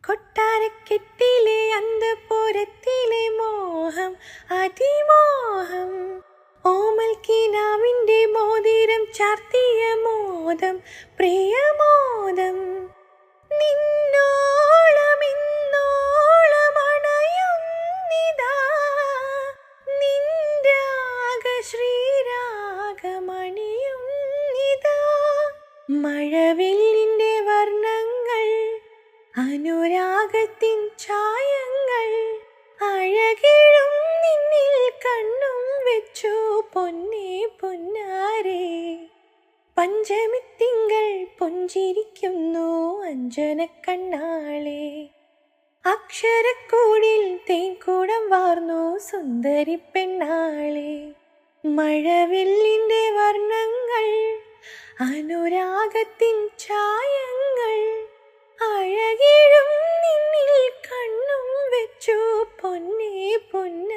കൊട്ടാരക്കെട്ടിലെ അന്തപുരത്തിലെ മോഹം അതിമോഹം, ഓമൽ കിനാവിൻ്റെ മോതിരം ചാർത്തിയ മോദം പ്രിയമോദം, നിന്നോളമിന്നോളമണയുന്നിതാ നിൻരാഗ ശ്രീരാഗമണിയുന്നിതാ. മഴവില്ലിൻ്റെ വർണ്ണങ്ങൾ, അനുരാഗത്തിൻ ഛായങ്ങൾ, അഴകിഴും നിന്നിൽ കണ്ണും വെച്ചു പൊന്നേ പൊന്നാരേ. പഞ്ചമിത്തിങ്കൾ പുഞ്ചിരിക്കുന്നു അഞ്ജനക്കണ്ണാളെ, അക്ഷരക്കൂടിൽ തേൻകൂടം വാർന്നു സുന്ദരി പെണ്ണാളെ. മഴവില്ലിൻ്റെ വർണ്ണങ്ങൾ, അനുരാഗത്തിൻ ഛായങ്ങൾ, അഴകിഴും നിന്നിൽ കണ്ണും വെച്ചു പൊന്നേ പൊന്ന